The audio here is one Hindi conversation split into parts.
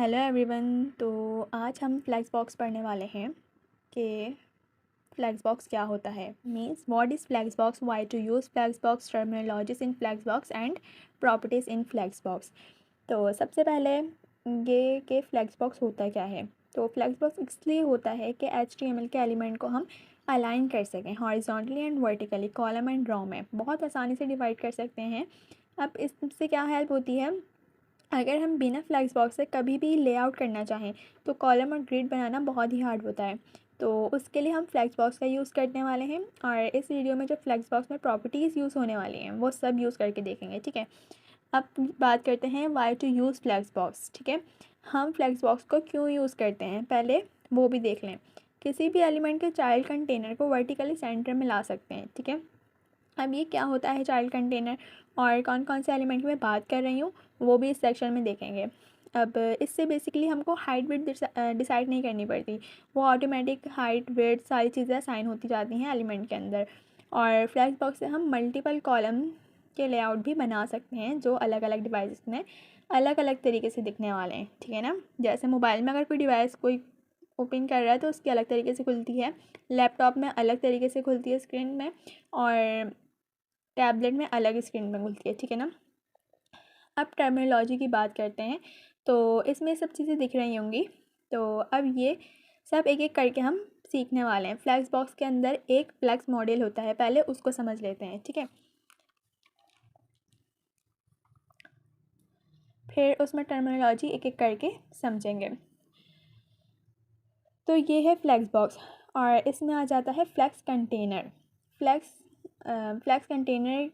Hello everyone. तो आज हम फ्लेक्स बॉक्स पढ़ने वाले हैं कि फ्लेक्स बॉक्स क्या होता है, means what is flex box, why to use flex box, terminologies in flex box and properties in flex box. तो सबसे पहले ये कि फ्लेक्स बॉक्स होता क्या है। तो फ्लेक्स बॉक्स इसलिए होता है कि HTML के एलिमेंट को हम अलाइन कर सकें horizontally and vertically, column and row में बहुत आसानी से डिवाइड कर सकते हैं। अब इससे क्या हेल्प होती है, अगर हम बिना फ्लेक्स बॉक्स से कभी भी लेआउट करना चाहें तो कॉलम और ग्रिड बनाना बहुत ही हार्ड होता है। तो उसके लिए हम फ्लेक्स बॉक्स का यूज़ करने वाले हैं और इस वीडियो में जो फ्लेक्स बॉक्स में प्रॉपर्टीज़ यूज़ होने वाली हैं वो सब यूज़ करके देखेंगे। ठीक है, अब बात करते हैं why to use flex box. ठीक है, हम फ्लेक्स बॉक्स को क्यों यूज़ करते हैं पहले वो भी देख लें। किसी भी एलिमेंट के चाइल्ड कंटेनर को वर्टिकली सेंटर में ला सकते हैं। ठीक है, अब ये क्या होता है चाइल्ड कंटेनर और कौन कौन से एलिमेंट की मैं बात कर रही हूँ वो भी इस सेक्शन में देखेंगे। अब इससे बेसिकली हमको हाइट विड्थ डिसाइड नहीं करनी पड़ती, वो ऑटोमेटिक हाइट विड्थ सारी चीज़ें असाइन होती जाती हैं एलिमेंट के अंदर। और फ्लेक्स बॉक्स से हम मल्टीपल कॉलम के लेआउट भी बना सकते हैं जो अलग अलग डिवाइस में अलग अलग तरीके से दिखने वाले हैं। ठीक है ना, जैसे मोबाइल में अगर कोई डिवाइस कोई ओपन कर रहा है तो उसकी अलग तरीके से खुलती है, लैपटॉप में अलग तरीके से खुलती है स्क्रीन में, और टैबलेट में अलग स्क्रीन में खुलती है। ठीक है ना, अब टर्मिनोलॉजी की बात करते हैं। तो इसमें सब चीज़ें दिख रही होंगी, तो अब ये सब एक एक करके हम सीखने वाले हैं। फ्लेक्स बॉक्स के अंदर एक फ्लेक्स मॉडल होता है, पहले उसको समझ लेते हैं। ठीक है, फिर उसमें टर्मिनोलॉजी एक एक करके समझेंगे। तो ये है फ्लेक्स बॉक्स और इसमें आ जाता है फ्लेक्स कंटेनर। फ्लेक्स कंटेनर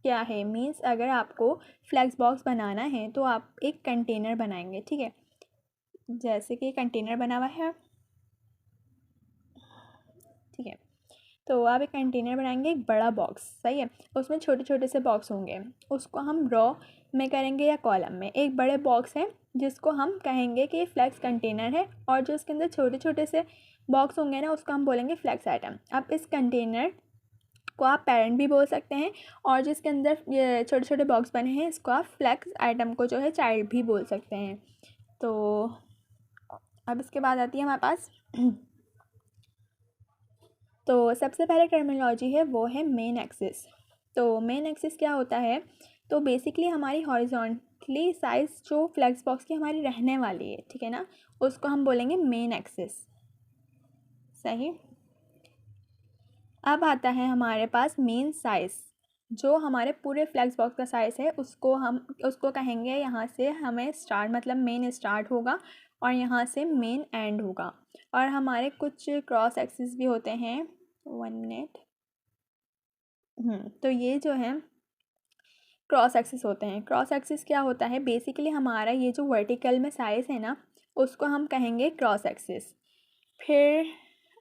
क्या है, मीन्स अगर आपको फ्लेक्स बॉक्स बनाना है तो आप एक कंटेनर बनाएंगे। ठीक है, जैसे कि कंटेनर बना हुआ है। ठीक है, तो आप एक कंटेनर बनाएंगे, एक बड़ा बॉक्स, सही है, उसमें छोटे छोटे से बॉक्स होंगे, उसको हम रो में करेंगे या कॉलम में। एक बड़े बॉक्स है जिसको हम कहेंगे कि फ्लेक्स कंटेनर है, और जो उसके अंदर छोटे छोटे से बॉक्स होंगे ना उसको हम बोलेंगे फ्लेक्स आइटम। अब इस कंटेनर को आप पेरेंट भी बोल सकते हैं, और जिसके अंदर ये छोटे छोटे बॉक्स बने हैं इसको आप फ्लेक्स आइटम को जो है चाइल्ड भी बोल सकते हैं। तो अब इसके बाद आती है हमारे पास तो सबसे पहले टर्मिनोलॉजी है वो है मेन एक्सिस। तो मेन एक्सिस क्या होता है, तो बेसिकली हमारी हॉरिजॉन्टली साइज जो फ्लेक्स बॉक्स की हमारी रहने वाली है, ठीक है ना, उसको हम बोलेंगे मेन एक्सिस। सही, अब आता है हमारे पास मेन साइज़, जो हमारे पूरे फ्लेक्स बॉक्स का साइज़ है उसको कहेंगे यहाँ से हमें स्टार्ट, मतलब मेन स्टार्ट होगा और यहाँ से मेन एंड होगा। और हमारे कुछ क्रॉस एक्सिस भी होते हैं, 1 मिनट। तो ये जो है क्रॉस एक्सिस होते हैं। क्रॉस एक्सिस क्या होता है, बेसिकली हमारा ये जो वर्टिकल में साइज़ है ना उसको हम कहेंगे क्रॉस एक्सिस। फिर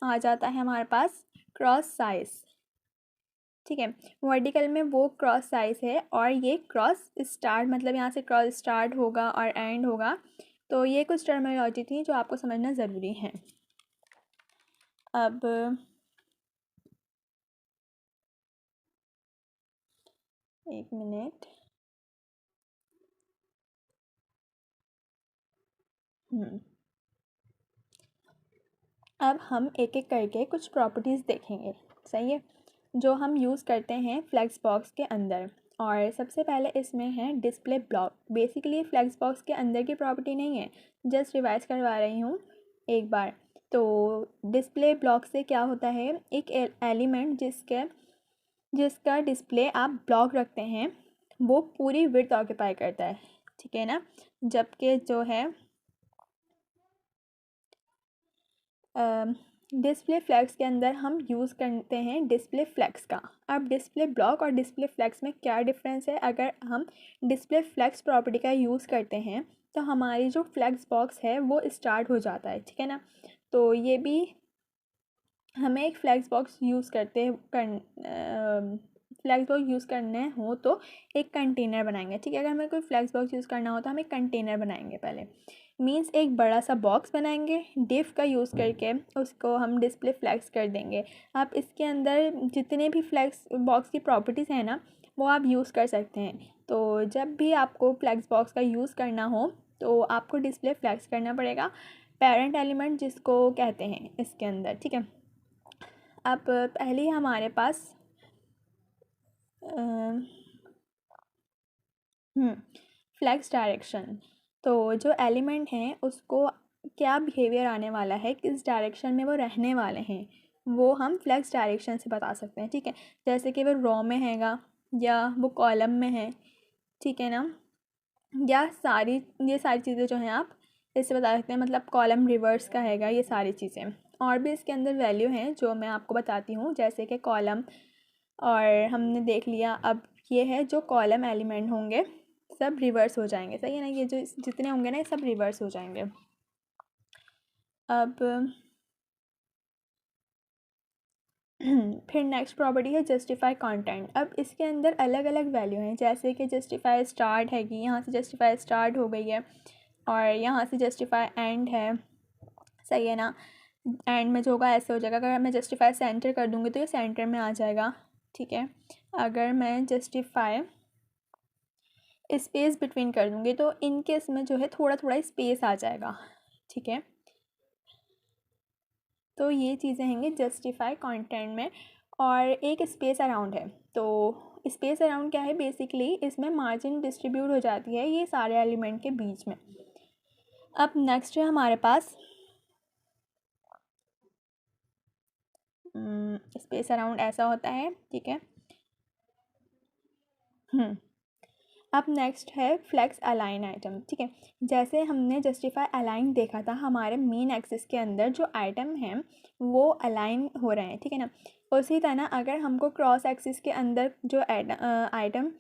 आ जाता है हमारे पास क्रॉस साइज़। ठीक है, वर्टिकल में वो क्रॉस साइज़ है, और ये क्रॉस स्टार्ट, मतलब यहाँ से क्रॉस स्टार्ट होगा और एंड होगा। तो ये कुछ टर्मिनोलॉजी थी जो आपको समझना ज़रूरी है। अब एक मिनट। अब हम एक एक करके कुछ प्रॉपर्टीज़ देखेंगे, सही है, जो हम यूज़ करते हैं फ्लेक्स बॉक्स के अंदर। और सबसे पहले इसमें है display block. Basically flex box के अंदर की प्रॉपर्टी नहीं है, जस्ट रिवाइज करवा रही हूँ एक बार। तो डिस्प्ले ब्लॉक से क्या होता है, एक एलिमेंट जिसका डिस्प्ले आप ब्लॉक रखते हैं वो पूरी विड्थ ऑक्यूपाई करता है। ठीक है ना, जबकि जो है डिस्प्ले फ्लैक्स के अंदर हम यूज़ करते हैं डिस्प्ले फ्लैक्स का। अब डिस्प्ले ब्लॉक और डिस्प्ले फ्लैक्स में क्या डिफरेंस है, अगर हम डिस्प्ले फ्लैक्स प्रॉपर्टी का यूज़ करते हैं तो हमारी जो फ्लैक्स बॉक्स है वो स्टार्ट हो जाता है। ठीक है ना, तो ये भी हमें एक flex box use flex box use करने हो तो एक कंटेनर बनाएंगे। ठीक है, अगर हमें कोई फ्लैक्स बॉक्स यूज़ करना हो तो हम एक कंटेनर बनाएंगे पहले, मीन्स एक बड़ा सा बॉक्स बनाएंगे, डिफ का यूज़ करके उसको हम डिस्प्ले फ्लैक्स कर देंगे। आप इसके अंदर जितने भी फ्लैक्स बॉक्स की प्रॉपर्टीज़ हैं ना वो आप यूज़ कर सकते हैं। तो जब भी आपको फ्लैक्स बॉक्स का यूज़ करना हो तो आपको डिस्प्ले फ्लैग्स करना पड़ेगा, पेरेंट एलिमेंट जिसको कहते हैं इसके अंदर, ठीक है। अब पहले हमारे पास फ्लैग्स डायरेक्शन, तो जो एलिमेंट हैं उसको क्या बिहेवियर आने वाला है, किस डायरेक्शन में वो रहने वाले हैं, वो हम फ्लैग्स डायरेक्शन से बता सकते हैं, ठीक है। जैसे कि वो रो में हैगा या वो कॉलम में है, ठीक है ना, या ये सारी चीज़ें जो हैं आप इससे बता सकते हैं, मतलब कॉलम रिवर्स का हैगा, ये सारी चीज़ें। और भी इसके अंदर वैल्यू हैं जो मैं आपको बताती हूँ, जैसे कि कॉलम, और हमने देख लिया। अब ये है जो कॉलम एलिमेंट होंगे सब रिवर्स हो जाएंगे, सही है ना, ये जो जितने होंगे ना ये सब रिवर्स हो जाएंगे। अब फिर नेक्स्ट प्रॉपर्टी है जस्टिफाई कंटेंट। अब इसके अंदर अलग अलग वैल्यू हैं, जैसे कि जस्टिफाई स्टार्ट हैगी, यहाँ से जस्टिफाई स्टार्ट हो गई है, और यहाँ से जस्टिफाई एंड है, सही है ना। एंड में जो होगा ऐसे हो जाएगा, अगर मैं जस्टिफाई सेंटर कर दूँगी तो ये सेंटर में आ जाएगा, ठीक है। अगर मैं जस्टिफाई स्पेस बिटवीन कर दूँगी तो इन केस में जो है थोड़ा थोड़ा स्पेस आ जाएगा, ठीक है। तो ये चीज़ें हैंगी जस्टिफाई कंटेंट में। और एक स्पेस अराउंड है, तो स्पेस अराउंड क्या है, बेसिकली इसमें मार्जिन डिस्ट्रीब्यूट हो जाती है ये सारे एलिमेंट के बीच में। अब नेक्स्ट है हमारे पास स्पेस अराउंड ऐसा होता है, ठीक है। अब नेक्स्ट है फ्लेक्स अलाइन आइटम, ठीक है। जैसे हमने जस्टिफाई अलाइन देखा था, हमारे मेन एक्सिस के अंदर जो आइटम हैं वो अलाइन हो रहे हैं, ठीक है ना। उसी तरह अगर हमको क्रॉस एक्सिस के अंदर जो आइटम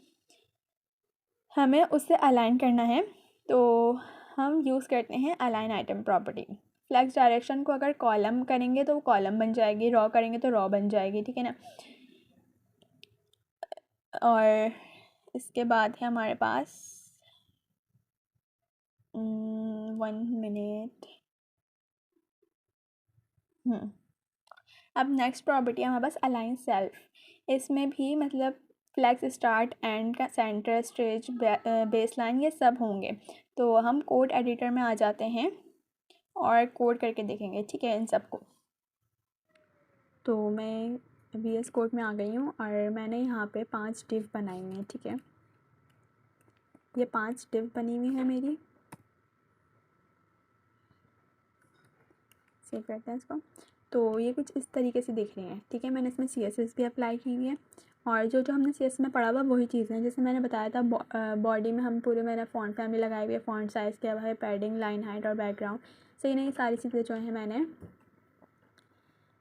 हमें उससे अलाइन करना है तो हम यूज़ करते हैं align item property. Flex direction को अगर कॉलम करेंगे तो वो कॉलम बन जाएगी, रॉ करेंगे तो रॉ बन जाएगी, ठीक है ना। और इसके बाद है हमारे पास 1 मिनट। अब नेक्स्ट प्रॉपर्टी है हमारे पास अलाइन सेल्फ। इसमें भी मतलब फ्लैक्स स्टार्ट एंड का सेंटर स्टेज बेस लाइन ये सब होंगे। तो हम कोड एडिटर में आ जाते हैं और कोड करके देखेंगे, ठीक है, इन सबको। तो मैं VS कोड में आ गई हूँ और मैंने यहाँ पे 5 डिव बनाई हुई हैं, ठीक है। ये 5 डिव बनी हुई है मेरी, सेव करते हैं इसको। तो ये कुछ इस तरीके से दिख रही हैं, ठीक है। मैंने इसमें CSS भी अप्लाई की हुई है, और जो जो हमने CSS में पढ़ा हुआ वही चीज़ें हैं। जैसे मैंने बताया था बॉडी में हम पूरे मैंने फ़ॉन्ट फैमिली लगाई हुई है, फ़ॉन्ट साइज़ किया हुआ है, पैडिंग, लाइन हाइट और बैकग्राउंड, सही नहीं, सारी चीज़ें जो हैं मैंने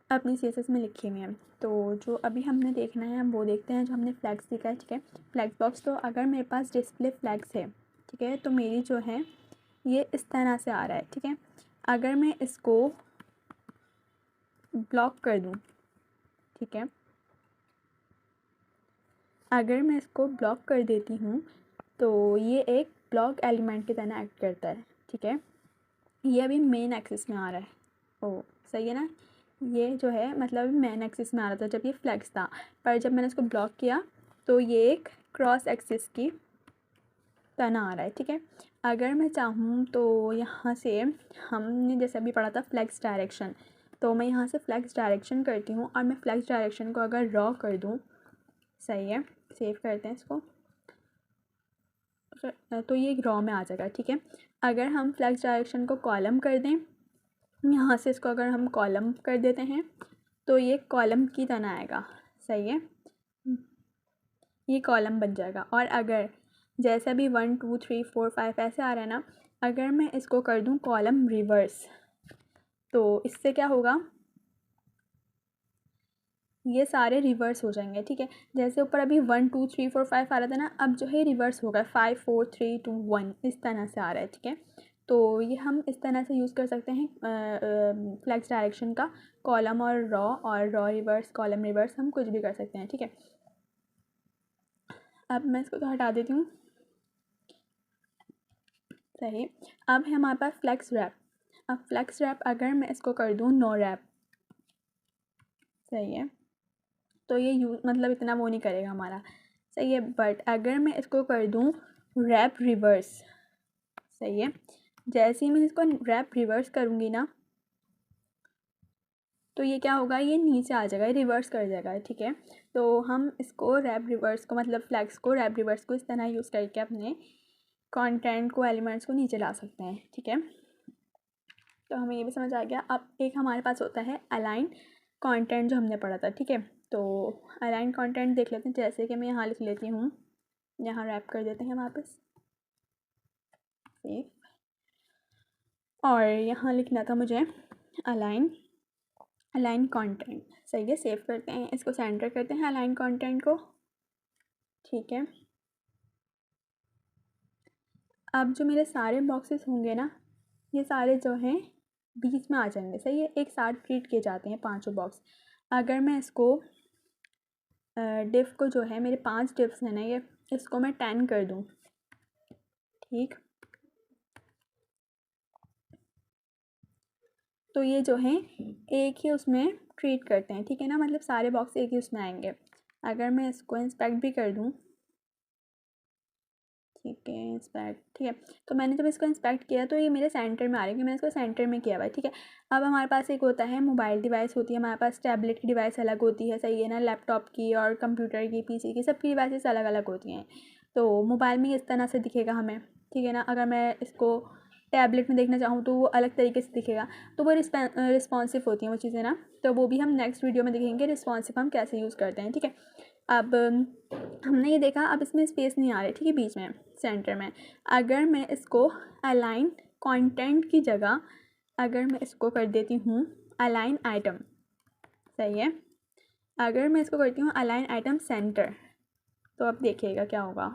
अपनी CSS में लिखी हुई हैं। तो जो अभी हमने देखना है हम वो देखते हैं, जो हमने फ्लैग्स सीखा है, ठीक है। फ्लैग्स बॉक्स, तो अगर मेरे पास डिस्प्ले फ्लैग्स है, ठीक है, तो मेरी जो है ये इस तरह से आ रहा है, ठीक है। अगर मैं इसको ब्लॉक कर दूँ, ठीक है, अगर मैं इसको ब्लॉक कर देती हूँ तो ये एक ब्लॉक एलिमेंट की तरह एक्ट करता है, ठीक है। ये अभी मेन एक्सिस में आ रहा है, ओ सही है ना। ये जो है मतलब मेन एक्सिस में आ रहा था जब ये फ्लैग्स था, पर जब मैंने इसको ब्लॉक किया तो ये एक क्रॉस एक्सिस की तरह आ रहा है, ठीक है। अगर मैं चाहूँ तो यहाँ से हमने जैसे अभी पढ़ा था फ्लैग्स डायरेक्शन, तो मैं यहाँ से फ्लैग्स डायरेक्शन करती हूँ और मैं फ्लैग्स डायरेक्शन को अगर ड्रॉ कर दूँ, सही है, सेव करते हैं इसको, तो ये रॉ में आ जाएगा, ठीक है। अगर हम फ्लैक्स डायरेक्शन को कॉलम कर दें, यहाँ से इसको अगर हम कॉलम कर देते हैं तो ये कॉलम की तरह आएगा, सही है, ये कॉलम बन जाएगा। और अगर जैसे भी 1 2 3 4 5 ऐसे आ रहा है ना, अगर मैं इसको कर दूँ कॉलम रिवर्स तो इससे क्या होगा, ये सारे रिवर्स हो जाएंगे, ठीक है। जैसे ऊपर अभी 1 2 3 4 5 आ रहा था ना, अब जो है रिवर्स होगा, 5 4 3 2 1 इस तरह से आ रहा है, ठीक है। तो ये हम इस तरह से यूज़ कर सकते हैं फ्लैक्स डायरेक्शन का, कॉलम और रॉ रिवर्स, कॉलम रिवर्स, हम कुछ भी कर सकते हैं, ठीक है। अब मैं इसको तो हटा देती हूँ, सही। अब है हमारे पास फ्लैक्स रैप। अब फ्लैक्स रैप अगर मैं इसको कर दूँ नो रैप, सही है, तो ये मतलब इतना वो नहीं करेगा हमारा, सही है। बट अगर मैं इसको कर दूँ रैप रिवर्स, सही है। जैसे ही मैं इसको रैप रिवर्स करूँगी ना, तो ये क्या होगा, ये नीचे आ जाएगा, रिवर्स कर जाएगा। ठीक है, तो हम इसको रैप रिवर्स को मतलब फ्लैक्स को रैप रिवर्स को इस तरह यूज़ करके अपने कंटेंट को, एलिमेंट्स को नीचे ला सकते हैं। ठीक है, तो हमें ये भी समझ आ गया। अब एक हमारे पास होता है अलाइन कंटेंट, जो हमने पढ़ा था। ठीक है, तो अलाइन कंटेंट देख लेते हैं। जैसे कि मैं यहाँ लिख लेती हूँ, यहाँ रैप कर देते हैं वापस, सेव, और यहाँ लिखना था मुझे अलाइन कंटेंट। सही है, सेव करते हैं, इसको सेंटर करते हैं अलाइन कंटेंट को। ठीक है, अब जो मेरे सारे बॉक्सेस होंगे ना, ये सारे जो हैं बीच में आ जाएंगे। सही है, एक साथ ट्रीट किए जाते हैं पांचों बॉक्स। अगर मैं इसको डिफ को जो है, मेरे 5 डिफ्स हैं ना, ये इसको मैं 10 कर दूँ। ठीक, तो ये जो है एक ही उसमें ट्रीट करते हैं। ठीक है ना, मतलब सारे बॉक्स एक ही उसमें आएंगे। अगर मैं इसको इंस्पेक्ट भी कर दूँ, ठीक है, इंस्पेक्ट, ठीक है, तो मैंने जब इसको इंस्पेक्ट किया तो ये मेरे सेंटर में आ रहा है, कि मैंने इसको सेंटर में किया हुआ है। ठीक है, अब हमारे पास एक होता है मोबाइल डिवाइस होती है, हमारे पास टैबलेट की डिवाइस अलग होती है। सही है ना, लैपटॉप की और कंप्यूटर की, पीसी की, सबकी डिवाइसेस अलग अलग होती हैं। तो मोबाइल में इस तरह से दिखेगा हमें। ठीक है ना, अगर मैं इसको टैबलेट में देखना चाहूँ तो वो अलग तरीके से दिखेगा। तो वो रिस्पॉन्सिव होती हैं वो चीज़ें ना, तो वो भी हम नेक्स्ट वीडियो में देखेंगे रिस्पॉन्सिव हम कैसे यूज़ करते हैं। ठीक है, अब हमने ये देखा, अब इसमें स्पेस नहीं आ रही। ठीक है, बीच में सेंटर में अगर मैं इसको अलाइन कंटेंट की जगह अगर मैं इसको कर देती हूँ अलाइन आइटम। सही है, अगर मैं इसको करती हूँ अलाइन आइटम सेंटर, तो अब देखिएगा क्या होगा।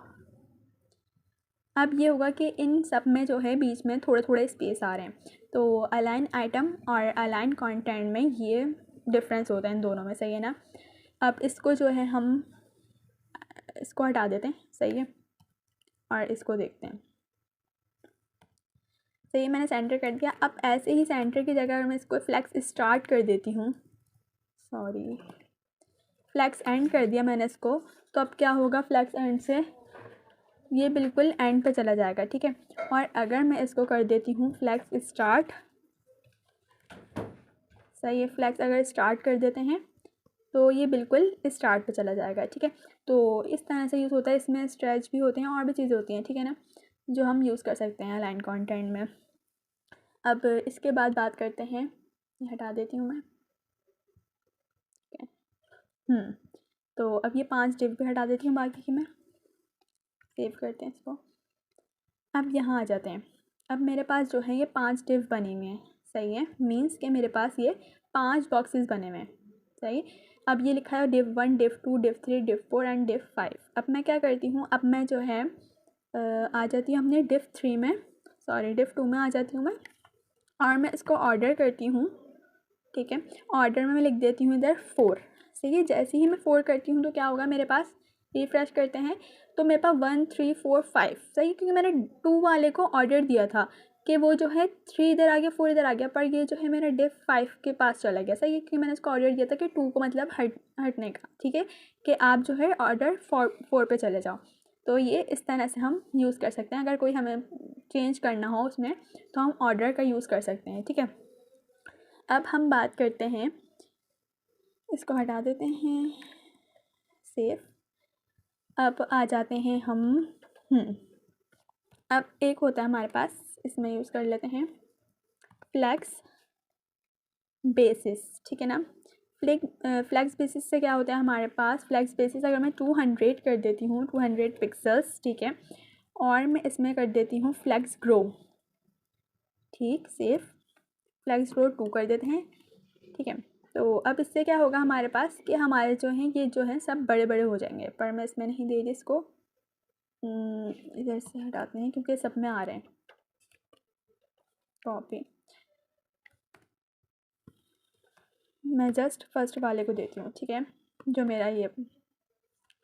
अब ये होगा कि इन सब में जो है बीच में थोड़े थोड़े स्पेस आ रहे हैं। तो अलाइन आइटम और अलाइन कंटेंट में ये डिफरेंस होता है इन दोनों में। सही है ना, अब इसको जो है हम इसको हटा देते हैं। सही है, और इसको देखते हैं। सही है, मैंने सेंटर कर दिया। अब ऐसे ही सेंटर की जगह मैं इसको फ्लैक्स स्टार्ट कर देती हूँ, सॉरी फ्लैक्स एंड कर दिया मैंने इसको, तो अब क्या होगा, फ्लैक्स एंड से ये बिल्कुल एंड पे चला जाएगा। ठीक है, और अगर मैं इसको कर देती हूँ फ्लैक्स स्टार्ट, सही है, फ्लैक्स अगर स्टार्ट कर देते हैं तो ये बिल्कुल स्टार्ट पे चला जाएगा। ठीक है, तो इस तरह से यूज़ होता है। इसमें स्ट्रेच भी होते हैं और भी चीज़ें होती हैं। ठीक है ना, जो हम यूज़ कर सकते हैं अलाइन कंटेंट में। अब इसके बाद बात करते हैं, ये हटा देती हूँ मैं। तो अब ये 5 डिव भी हटा देती हूँ बाकी की मैं। सेव करते हैं इसको। अब यहाँ आ जाते हैं। अब मेरे पास जो है ये 5 डिव बने हुए हैं। सही है, मीन्स कि मेरे पास ये 5 बॉक्सेस बने हुए हैं। सही, अब ये लिखा है div 1, div 2, div 3, div 4 and div 5। अब मैं क्या करती हूँ, अब मैं जो है आ जाती हूँ हमने डिव 3 में, सॉरी डिव 2 में आ जाती हूँ मैं, और मैं इसको ऑर्डर करती हूँ। ठीक है, ऑर्डर में मैं लिख देती हूँ इधर 4। सही है, जैसे ही मैं 4 करती हूँ तो क्या होगा मेरे पास, रिफ्रेश करते हैं तो मेरे पास 1 3 4 5। सही, क्योंकि मैंने 2 वाले को ऑर्डर दिया था कि वो जो है 3 इधर आ गया, 4 इधर आ गया, पर ये जो है मेरा डिव 5 के पास चला गया। सही है, क्योंकि मैंने उसको ऑर्डर दिया था कि 2 को मतलब हटने का। ठीक है, कि आप जो है ऑर्डर 4 पे चले जाओ। तो ये इस तरह से हम यूज़ कर सकते हैं। अगर कोई हमें चेंज करना हो उसमें तो हम ऑर्डर का यूज़ कर सकते हैं। ठीक है, अब हम बात करते हैं, इसको हटा देते हैं, सेव। अब आ जाते हैं हम अब एक होता है हमारे पास, इसमें यूज़ कर लेते हैं फ्लैक्स बेसिस। ठीक है ना, फ्लैक्स बेसिस से क्या होता है हमारे पास, फ्लैक्स बेसिस अगर मैं 200 कर देती हूँ, 200 पिक्सल्स। ठीक है, और मैं इसमें कर देती हूँ फ्लैक्स ग्रो। ठीक, सेव, फ्लैक्स ग्रो 2 कर देते हैं। ठीक है, तो अब इससे क्या होगा हमारे पास कि हमारे जो हैं ये जो हैं सब बड़े बड़े हो जाएंगे, पर मैं इसमें नहीं दे रही इसको, इधर से हटाते हैं क्योंकि सब में आ रहे हैं। कॉपी, मैं जस्ट फर्स्ट वाले को देती हूँ। ठीक है, जो मेरा ये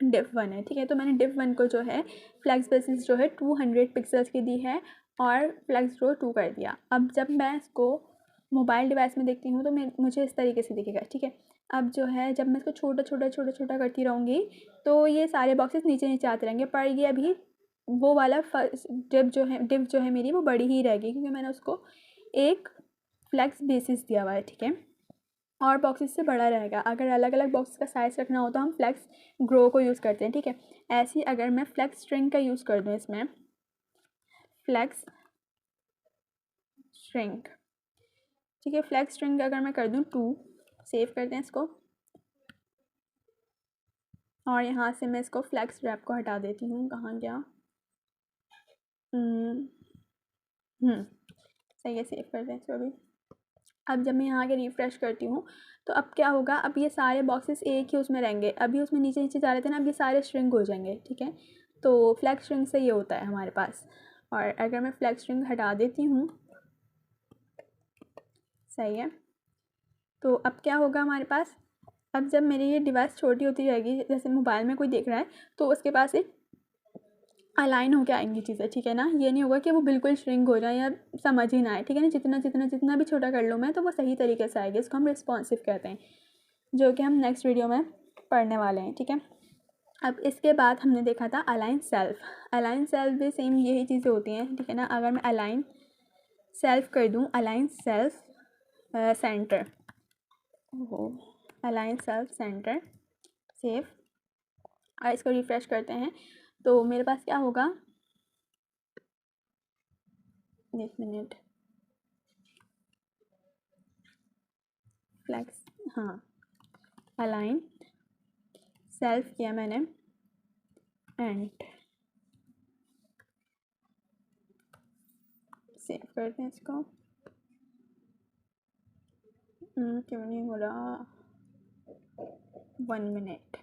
डिव 1 है। ठीक है, तो मैंने डिव 1 को जो है फ्लैक्स बेसिस जो है 200 पिक्सल्स की दी है और फ्लैक्स ग्रो 2 कर दिया। अब जब मैं इसको मोबाइल डिवाइस में देखती हूँ तो मुझे इस तरीके से दिखेगा। ठीक है, अब जो है जब मैं इसको छोटा छोटा छोटा छोटा करती रहूँगी तो ये सारे बॉक्सेस नीचे नीचे आते रहेंगे, पर ये अभी वो वाला डिव जो है मेरी वो बड़ी ही रहेगी, क्योंकि मैंने उसको एक फ्लेक्स बेसिस दिया हुआ है, ठीक है। और बॉक्सेस से बड़ा रहेगा। अगर अलग अलग बॉक्स का साइज़ रखना हो तो हम फ्लेक्स ग्रो को यूज़ करते हैं, ठीक है। ऐसे ही अगर मैं फ्लेक्स स्ट्रिंग का यूज़ कर दूँ, इसमें फ्लेक्स स्ट्रिंग, ठीक है, फ्लेक्स स्ट्रिंग अगर मैं कर दूँ 2, सेव करते हैं इसको, और यहाँ से मैं इसको फ्लेक्स रैप को हटा देती हूँ। कहाँ गया? सही है, सेव करते हैं इसको भी। अब जब मैं यहाँ के रिफ़्रेश करती हूँ तो अब क्या होगा, अब ये सारे बॉक्सेस एक ही उसमें रहेंगे। अभी उसमें नीचे नीचे जा रहे थे ना, अब ये सारे स्ट्रिंग हो जाएंगे, ठीक है। तो फ्लेक्स स्ट्रिंग से ये होता है हमारे पास। और अगर मैं फ्लेक्स स्ट्रिंग हटा देती हूँ, सही है, तो अब क्या होगा हमारे पास, अब जब मेरी ये डिवाइस छोटी होती जाएगी, जैसे मोबाइल में कोई देख रहा है तो उसके पास एक अलाइन होकर आएंगी चीज़ें, ठीक है ना। ये नहीं होगा कि वो बिल्कुल श्रिंक हो जाए या समझ ही ना आए, ठीक है ना। जितना जितना जितना भी छोटा कर लूँ मैं तो वो सही तरीके से आएगी। इसको हम रिस्पॉन्सिव कहते हैं, जो कि हम नेक्स्ट वीडियो में पढ़ने वाले हैं, ठीक है। अब इसके बाद हमने देखा था अलाइन सेल्फ। अलाइन सेल्फ भी सेम यही चीज़ें होती हैं, ठीक है ना। अगर मैं अलाइन सेल्फ कर दूँ, align self centre, align self centre, save, और इसको रिफ़्रेश करते हैं तो मेरे पास क्या होगा, एक मिनट, फ्लेक्स, हाँ, अलाइन सेल्फ किया मैंने, एंड सेव करते हैं इसको। क्यों नहीं हो रहा, 1 मिनट,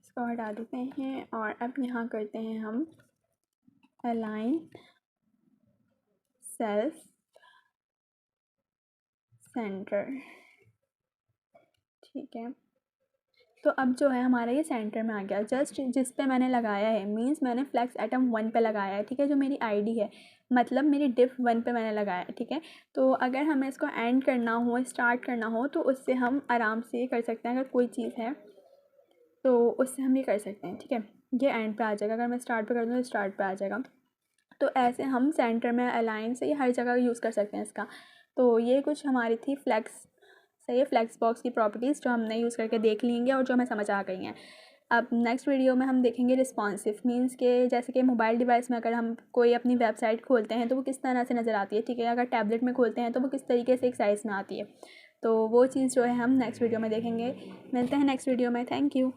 इसको हटा देते हैं और अब यहाँ करते हैं हम अलाइन सेल्फ सेंटर, ठीक है। तो अब जो है हमारा ये सेंटर में आ गया, जस्ट जिस पे मैंने लगाया है, मींस मैंने फ्लेक्स एटम 1 पे लगाया है, ठीक है। जो मेरी आईडी है, मतलब मेरी डिफ 1 पे मैंने लगाया है, ठीक है। तो अगर हमें इसको एंड करना हो, स्टार्ट करना हो, तो उससे हम आराम से कर सकते हैं। अगर कोई चीज़ है तो उससे हम ये कर सकते हैं, ठीक है। ये एंड पे आ जाएगा, अगर मैं स्टार्ट पे कर दूँ तो स्टार्ट पे आ जाएगा। तो ऐसे हम सेंटर में अलाइन से हर जगह यूज़ कर सकते हैं इसका। तो ये कुछ हमारी थी फ्लेक्स, सही है, फ्लेक्स बॉक्स की प्रॉपर्टीज़ जो हमने यूज़ करके देख लेंगे और जो हमें समझ आ गई हैं। अब नेक्स्ट वीडियो में हम देखेंगे रिस्पॉन्सिव, मींस के जैसे कि मोबाइल डिवाइस में अगर हम कोई अपनी वेबसाइट खोलते हैं तो वो किस तरह से नज़र आती है, ठीक है। अगर टैबलेट में खोलते हैं तो वो किस तरीके से एक साइज़ में आती है। तो वो चीज़ जो है हम नेक्स्ट वीडियो में देखेंगे। मिलते हैं नेक्स्ट वीडियो में, थैंक यू।